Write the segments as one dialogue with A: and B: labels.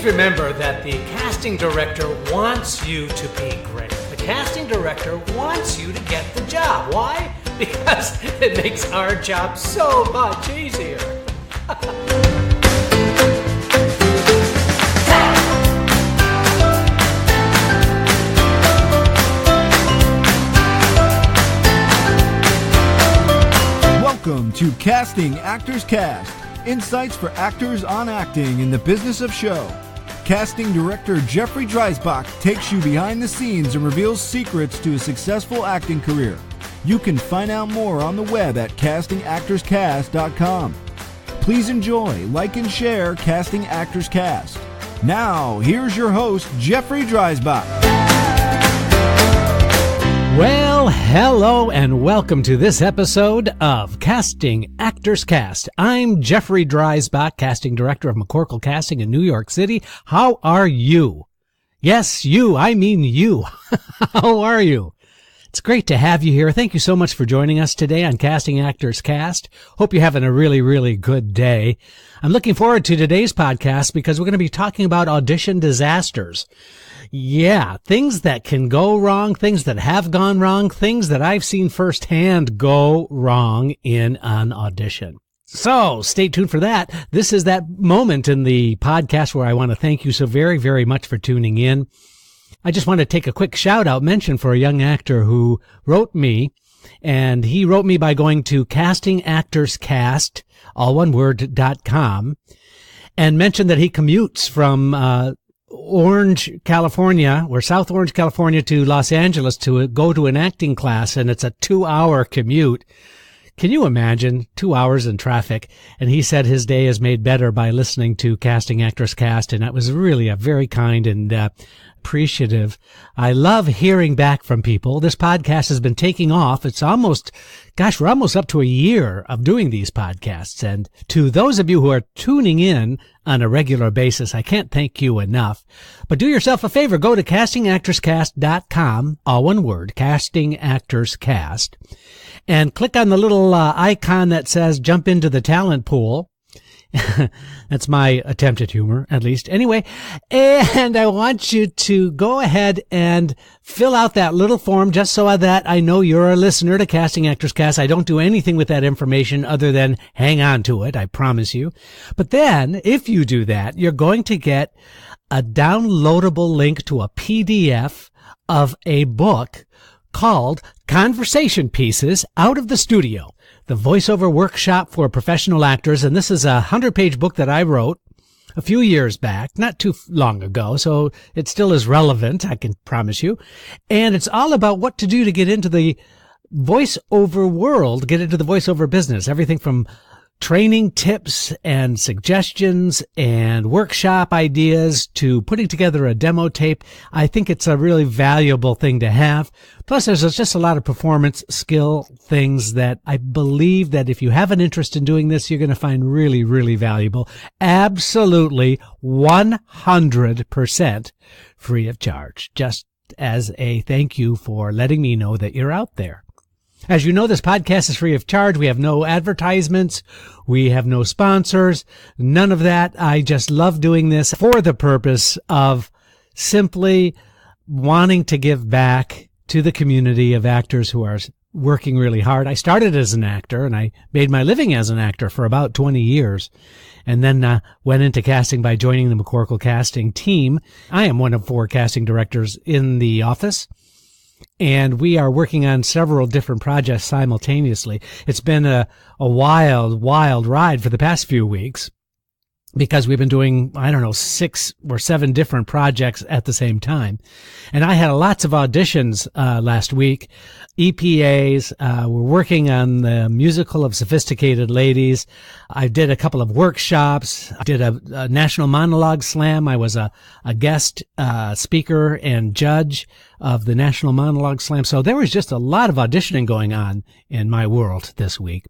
A: Always remember that the casting director wants you to be great. The casting director wants you to get the job. Why? Because it makes our job so much easier.
B: Welcome to Casting Actors Cast, insights for actors on acting in the business of show. Casting director Jeffrey Dreisbach takes you behind the scenes and reveals secrets to a successful acting career. You can find out more on the web at castingactorscast.com. Please enjoy, like, and share Casting Actors Cast. Now, here's your host, Jeffrey Dreisbach.
A: Well, hello and welcome to this episode of Casting Actors Cast. I'm Jeffrey Dreisbach, casting director of McCorkle Casting in New York City. How are you? Yes, you. I mean you. How are you? It's great to have you here. Thank you so much for joining us today on Casting Actors Cast. Hope you're having a really good day. I'm looking forward to today's podcast because we're going to be talking about audition disasters. Yeah, things that can go wrong, things that have gone wrong, things that I've seen firsthand go wrong in an audition. So stay tuned for that. This is that moment in the podcast where I want to thank you so very much for tuning in. I just want to take a quick shout out mention for a young actor who wrote me, and he wrote me by going to castingactorscast, all one word.com, and mentioned that he commutes from, Orange, California, or South Orange, California to Los Angeles to go to an acting class, and it's a 2-hour commute. Can you imagine 2 hours in traffic? And he said his day is made better by listening to Casting Actors Cast, and that was really a very kind and appreciative. I love hearing back from people. This podcast has been taking off. It's almost, we're almost up to a year of doing these podcasts. And to those of you who are tuning in on a regular basis, I can't thank you enough. But do yourself a favor. Go to castingactorscast.com, all one word, Casting Actors Cast, and click on the little icon that says jump into the talent pool. That's my attempt at humor, at least. Anyway, and I want you to go ahead and fill out that little form just so that I know you're a listener to Casting Actors Cast. I don't do anything with that information other than hang on to it, I promise you. But then, if you do that, you're going to get a downloadable link to a PDF of a book called Conversation Pieces Out of the Studio, the voiceover workshop for professional actors. And this is a 100-page book that I wrote a few years back, not too long ago, so it still is relevant, I can promise you. And it's all about what to do to get into the voiceover world, get into the voiceover business, everything from training tips and suggestions and workshop ideas to putting together a demo tape. I think it's a really valuable thing to have. Plus, there's just a lot of performance skill things that I believe that if you have an interest in doing this, you're going to find really valuable. Absolutely 100% free of charge, just as a thank you for letting me know that you're out there. As you know, this podcast is free of charge. We have no advertisements. We have no sponsors. None of that. I just love doing this for the purpose of simply wanting to give back to the community of actors who are working really hard. I started as an actor, and I made my living as an actor for about 20 years, and then went into casting by joining the McCorkle casting team. I am one of 4 casting directors in the office, and we are working on several different projects simultaneously. It's been a wild ride for the past few weeks because we've been doing, 6 or 7 different projects at the same time. And I had lots of auditions last week. EPAs, we're working on the musical of Sophisticated Ladies. I did a couple of workshops. I did a national monologue slam. I was a guest speaker and judge of the National Monologue Slam. So there was just a lot of auditioning going on in my world this week.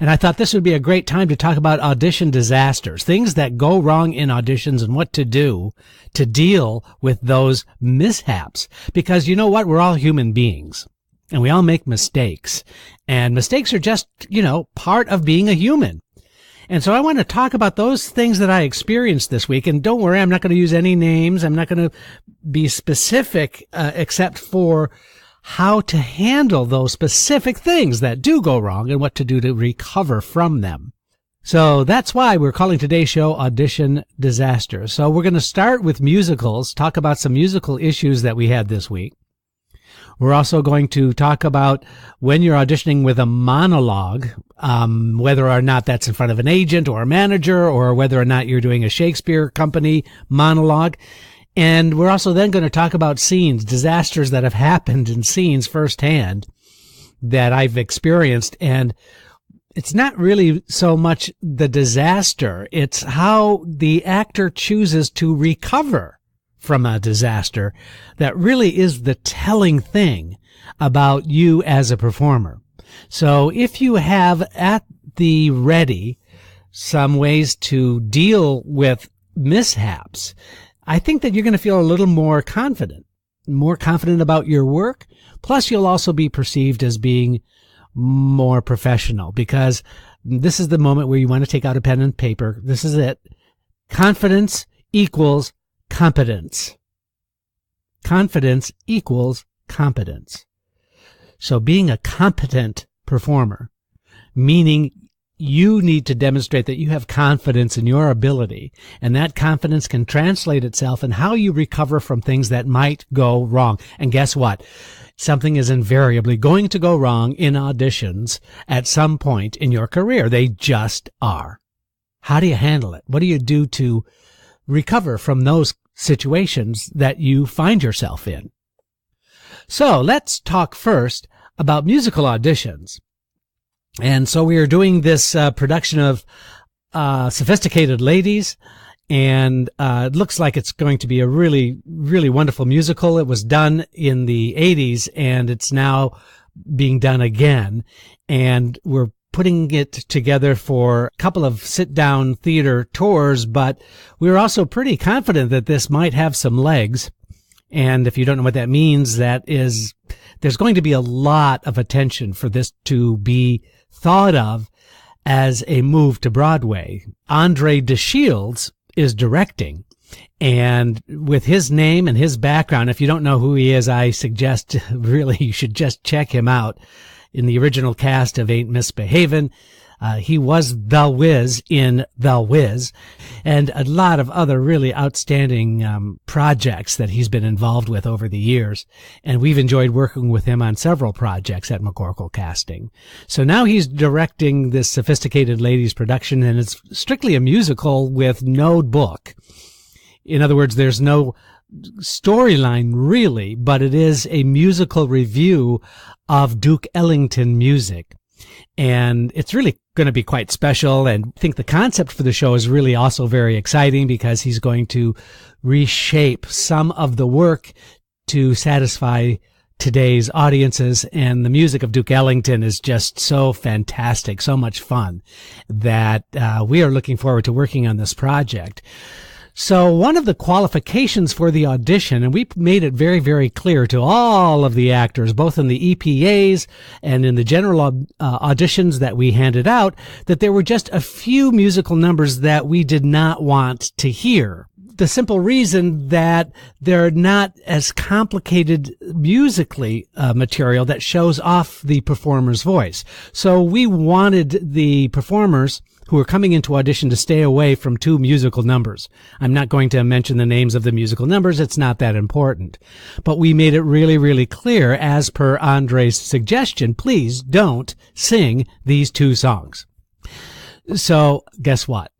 A: And I thought this would be a great time to talk about audition disasters, things that go wrong in auditions and what to do to deal with those mishaps. Because you know what? We're all human beings and we all make mistakes. And mistakes are just, part of being a human. And so I want to talk about those things that I experienced this week. And don't worry, I'm not going to use any names. I'm not going to be specific, except for how to handle those specific things that do go wrong and what to do to recover from them. So that's why we're calling today's show Audition Disasters. So we're going to start with musicals, talk about some musical issues that we had this week. We're also going to talk about when you're auditioning with a monologue, whether or not that's in front of an agent or a manager, or whether or not you're doing a Shakespeare company monologue. And we're also then going to talk about scenes, disasters that have happened in scenes firsthand that I've experienced. And it's not really so much the disaster, it's how the actor chooses to recover from a disaster that really is the telling thing about you as a performer. So if you have at the ready some ways to deal with mishaps, I think that you're going to feel a little more confident about your work. Plus, you'll also be perceived as being more professional, because this is the moment where you want to take out a pen and paper. This is it. Confidence equals competence. Confidence equals competence. So being a competent performer, meaning you need to demonstrate that you have confidence in your ability, and that confidence can translate itself in how you recover from things that might go wrong. And guess what? Something is invariably going to go wrong in auditions at some point in your career. They just are. How do you handle it? What do you do to recover from those situations that you find yourself in? So let's talk first about musical auditions. And so we are doing this production of Sophisticated Ladies, and it looks like it's going to be a really, really wonderful musical. It was done in the 80s, and it's now being done again. And we're putting it together for a couple of sit-down theater tours, but we're also pretty confident that this might have some legs. And if you don't know what that means, that is, there's going to be a lot of attention for this to be thought of as a move to Broadway. Andre DeShields is directing, and with his name and his background, if you don't know who he is, I suggest really you should just check him out. In the original cast of Ain't Misbehavin', he was The Wiz in The Wiz, and a lot of other really outstanding projects that he's been involved with over the years. And we've enjoyed working with him on several projects at McCorkle Casting. So now he's directing this Sophisticated Ladies production, and it's strictly a musical with no book. In other words, there's no storyline really, but it is a musical review of Duke Ellington music. And it's really going to be quite special. And I think the concept for the show is really also very exciting, because he's going to reshape some of the work to satisfy today's audiences. And the music of Duke Ellington is just so fantastic, so much fun, that we are looking forward to working on this project. So one of the qualifications for the audition, and we made it very, very clear to all of the actors, both in the EPAs and in the general auditions that we handed out, that there were just a few musical numbers that we did not want to hear. The simple reason that they're not as complicated musically material that shows off the performer's voice. So we wanted the performers who are coming into audition to stay away from two musical numbers. I'm not going to mention the names of the musical numbers. It's not that important. But we made it really, really clear, as per Andre's suggestion, please don't sing these two songs. So guess what?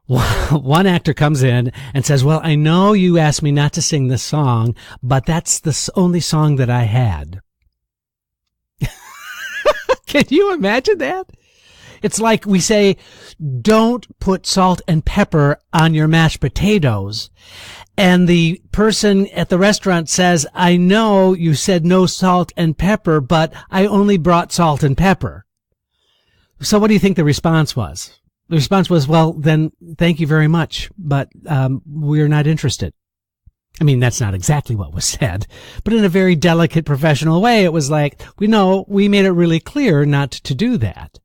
A: One actor comes in and says, well, I know you asked me not to sing this song, but that's the only song that I had. Can you imagine that? It's like we say, don't put salt and pepper on your mashed potatoes. And the person at the restaurant says, I know you said no salt and pepper, but I only brought salt and pepper. So what do you think the response was? The response was, well, then thank you very much, but we're not interested. I mean, that's not exactly what was said, but in a very delicate, professional way, it was like, we made it really clear not to do that.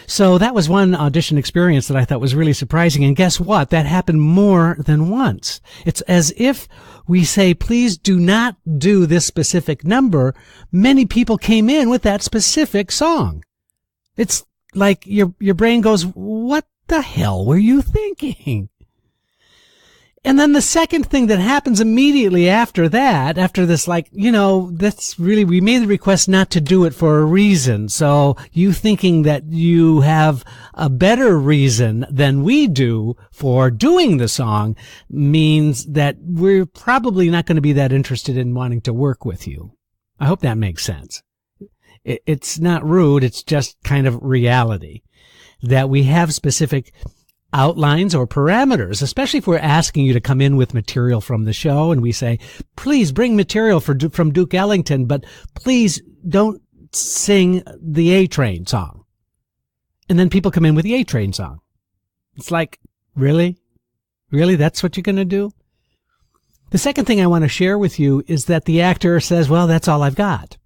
A: So that was one audition experience that I thought was really surprising. And guess what? That happened more than once. It's as if we say, please do not do this specific number. Many people came in with that specific song. It's like your brain goes, what the hell were you thinking? And then the second thing that happens immediately after that, after this, that's really, we made the request not to do it for a reason. So you thinking that you have a better reason than we do for doing the song means that we're probably not going to be that interested in wanting to work with you. I hope that makes sense. It's not rude. It's just kind of reality that we have specific outlines or parameters, especially if we're asking you to come in with material from the show and we say, please bring material from Duke Ellington, but please don't sing the A-Train song. And then people come in with the A-Train song. It's like, really? Really? That's what you're going to do? The second thing I want to share with you is that the actor says, well, that's all I've got.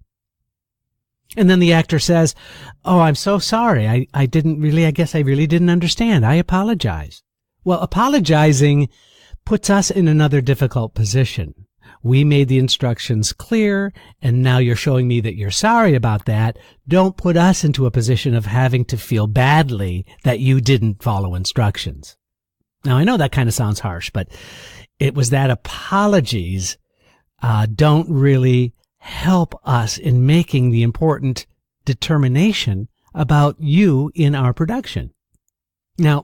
A: And then the actor says, oh, I'm so sorry. I guess I really didn't understand. I apologize. Well, apologizing puts us in another difficult position. We made the instructions clear, and now you're showing me that you're sorry about that. Don't put us into a position of having to feel badly that you didn't follow instructions. Now, I know that kind of sounds harsh, but it was that apologies don't really help us in making the important determination about you in our production. Now,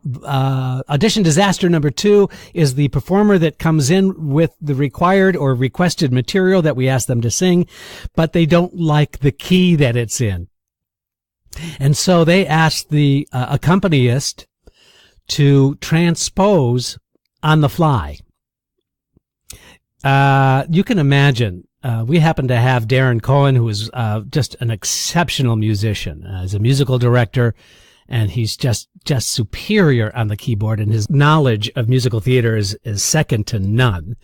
A: audition disaster number 2 is the performer that comes in with the required or requested material that we ask them to sing, but they don't like the key that it's in. And so they ask the accompanist to transpose on the fly. You can imagine. We happen to have Darren Cohen, who is just an exceptional musician. He's a musical director, and he's just superior on the keyboard, and his knowledge of musical theater is second to none.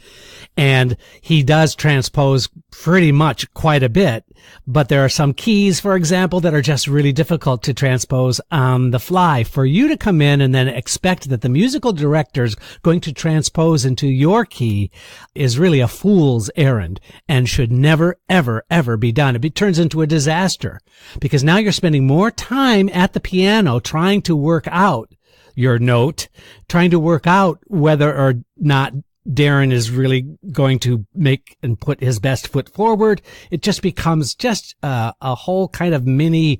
A: And he does transpose pretty much quite a bit, but there are some keys, for example, that are just really difficult to transpose on the fly. For you to come in and then expect that the musical director's going to transpose into your key is really a fool's errand and should never, ever, ever be done. It turns into a disaster because now you're spending more time at the piano trying to work out your note, trying to work out whether or not Darren is really going to make and put his best foot forward. It just becomes just a whole kind of mini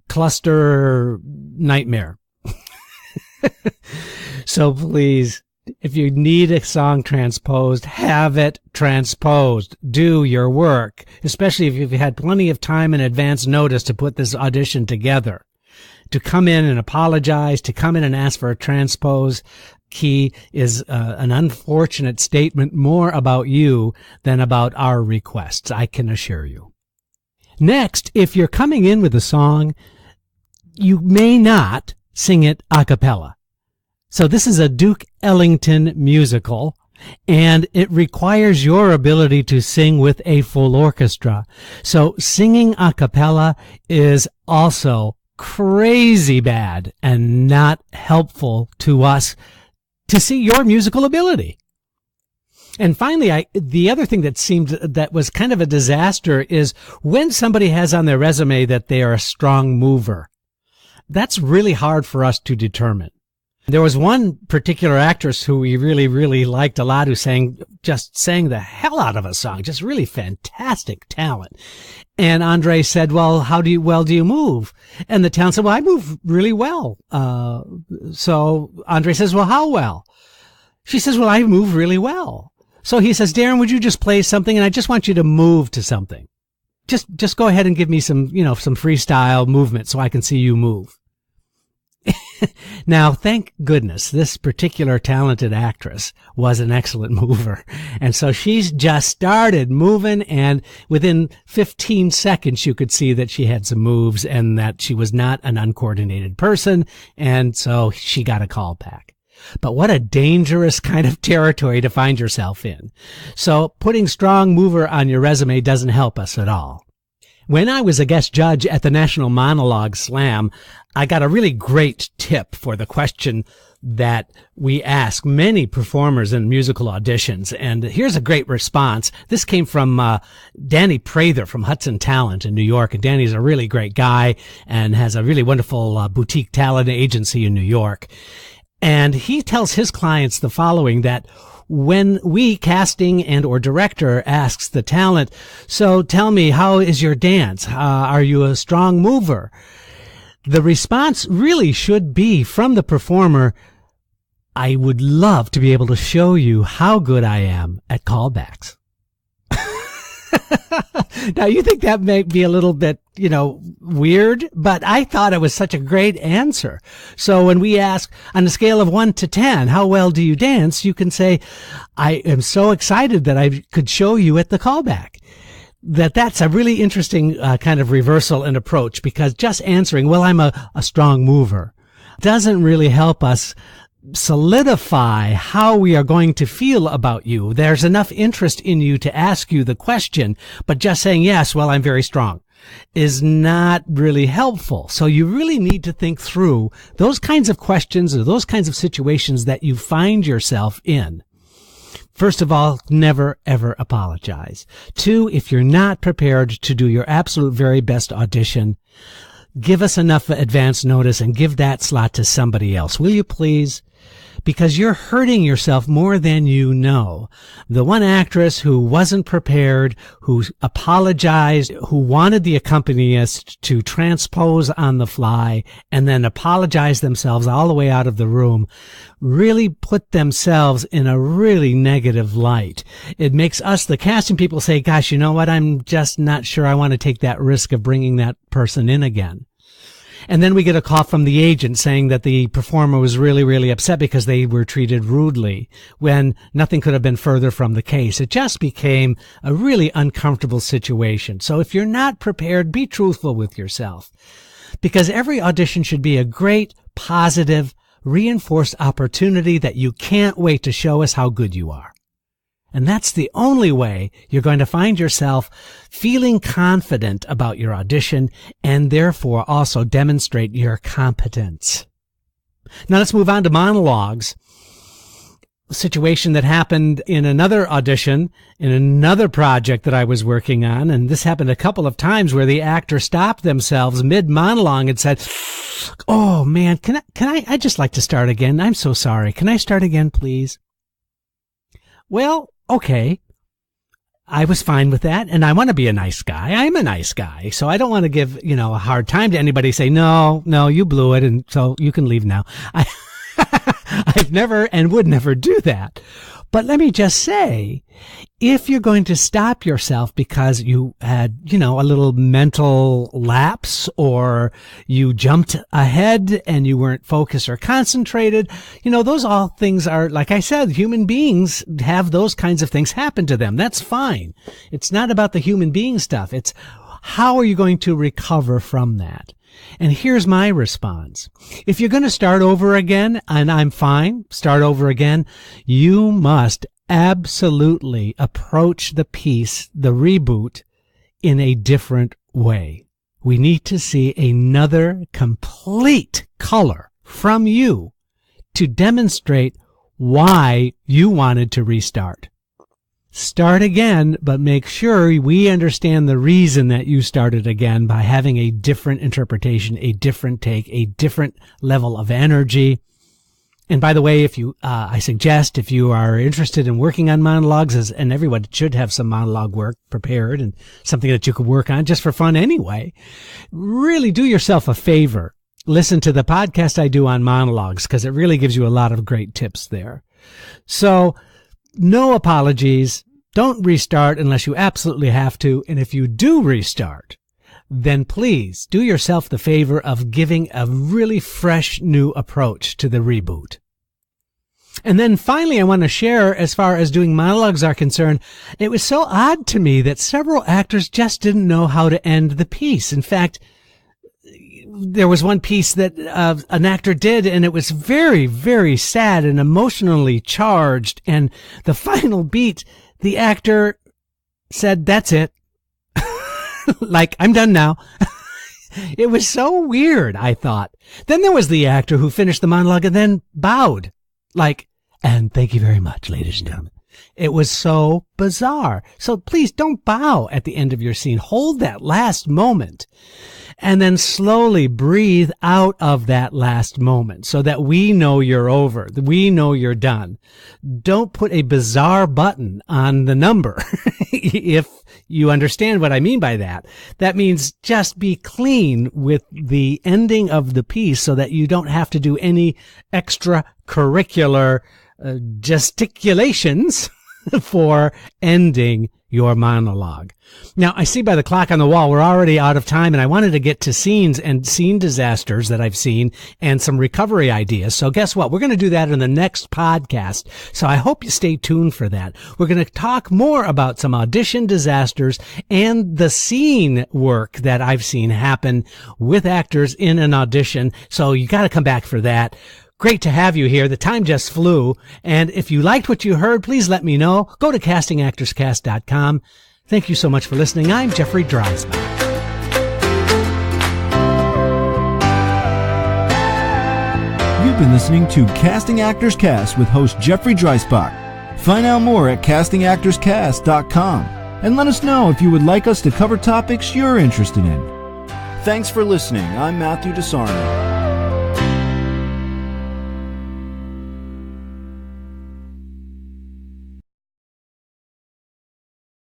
A: cluster nightmare. So please, if you need a song transposed, have it transposed. Do your work, especially if you've had plenty of time and advance notice to put this audition together. To come in and apologize, to come in and ask for a transpose key is an unfortunate statement more about you than about our requests, I can assure you. Next, if you're coming in with a song, you may not sing it a cappella. So this is a Duke Ellington musical, and it requires your ability to sing with a full orchestra. So singing a cappella is also crazy bad and not helpful to us to see your musical ability. And finally, the other thing that was kind of a disaster is when somebody has on their resume that they are a strong mover. That's really hard for us to determine. There was one particular actress who we really, really liked a lot who sang the hell out of a song, just really fantastic talent. And Andre said, well, how do you move? And the talent said, well, I move really well. So Andre says, well, how well? She says, well, I move really well. So he says, Darren, would you just play something? And I just want you to move to something. Just go ahead and give me some freestyle movement so I can see you move. Now, thank goodness, this particular talented actress was an excellent mover. And so she's just started moving, and within 15 seconds, you could see that she had some moves and that she was not an uncoordinated person. And so she got a call back. But what a dangerous kind of territory to find yourself in. So putting strong mover on your resume doesn't help us at all. When I was a guest judge at the National Monologue Slam, I got a really great tip for the question that we ask many performers in musical auditions. And here's a great response. This came from Danny Prather from Hudson Talent in New York. And Danny's a really great guy and has a really wonderful boutique talent agency in New York. And he tells his clients the following, that when we, casting and or director, asks the talent, so tell me, how is your dance? Are you a strong mover? The response really should be from the performer, I would love to be able to show you how good I am at callbacks. Now, you think that may be a little bit, weird, but I thought it was such a great answer. So when we ask on a scale of 1 to 10, how well do you dance? You can say, I am so excited that I could show you at the callback. That's a really interesting kind of reversal and approach, because just answering, well, I'm a strong mover, doesn't really help us solidify how we are going to feel about you. There's enough interest in you to ask you the question, but just saying, yes, well, I'm very strong, is not really helpful. So you really need to think through those kinds of questions or those kinds of situations that you find yourself in. First of all, never, ever apologize. 2, if you're not prepared to do your absolute very best audition, give us enough advance notice and give that slot to somebody else. Will you please? Because you're hurting yourself more than you know. The one actress who wasn't prepared, who apologized, who wanted the accompanist to transpose on the fly and then apologize themselves all the way out of the room, really put themselves in a really negative light. It makes us, the casting people, say, gosh, you know what? I'm just not sure I want to take that risk of bringing that person in again. And then we get a call from the agent saying that the performer was really, really upset because they were treated rudely, when nothing could have been further from the case. It just became a really uncomfortable situation. So if you're not prepared, be truthful with yourself, because every audition should be a great, positive, reinforced opportunity that you can't wait to show us how good you are. And that's the only way you're going to find yourself feeling confident about your audition and therefore also demonstrate your competence. Now let's move on to monologues. A situation that happened in another audition, in another project that I was working on. And this happened a couple of times where the actor stopped themselves mid-monologue and said, oh man, can I just like to start again. I'm so sorry. Can I start again, please? Well, okay, I was fine with that, and I want to be a nice guy. I'm a nice guy, so I don't want to give, a hard time to anybody, say, no, you blew it, and so you can leave now. I've never and would never do that. But let me just say, if you're going to stop yourself because you had, a little mental lapse, or you jumped ahead and you weren't focused or concentrated, those all things are, like I said, human beings have those kinds of things happen to them. That's fine. It's not about the human being stuff. It's how are you going to recover from that? And here's my response. If you're going to start over again, and I'm fine, start over again, you must absolutely approach the piece, the reboot, in a different way. We need to see another complete color from you to demonstrate why you wanted to restart. Start again, but make sure we understand the reason that you started again by having a different interpretation, a different take, a different level of energy. And by the way, I suggest if you are interested in working on monologues, and everyone should have some monologue work prepared and something that you could work on just for fun anyway, really do yourself a favor. Listen to the podcast I do on monologues, because it really gives you a lot of great tips there. So, no apologies. Don't restart unless you absolutely have to. And if you do restart, then please do yourself the favor of giving a really fresh new approach to the reboot. And then finally, I want to share, as far as doing monologues are concerned, it was so odd to me that several actors just didn't know how to end the piece. In fact, there was one piece that an actor did, and it was very, very sad and emotionally charged. And the final beat, the actor said, that's it. Like, I'm done now. It was so weird, I thought. Then there was the actor who finished the monologue and then bowed. Like, and thank you very much, ladies and gentlemen. It was so bizarre. So please don't bow at the end of your scene. Hold that last moment and then slowly breathe out of that last moment so that we know you're over. We know you're done. Don't put a bizarre button on the number. If you understand what I mean by that, that means just be clean with the ending of the piece so that you don't have to do any extracurricular gesticulations for ending your monologue. Now, I see by the clock on the wall, we're already out of time, and I wanted to get to scenes and scene disasters that I've seen and some recovery ideas. So guess what? We're going to do that in the next podcast. So I hope you stay tuned for that. We're going to talk more about some audition disasters and the scene work that I've seen happen with actors in an audition. So you got to come back for that. Great to have you here. The time just flew. And if you liked what you heard, please let me know. Go to castingactorscast.com. Thank you so much for listening. I'm Jeffrey Dreisbach.
B: You've been listening to Casting Actors Cast with host Jeffrey Dreisbach. Find out more at castingactorscast.com and let us know if you would like us to cover topics you're interested in. Thanks for listening. I'm Matthew DeSarno.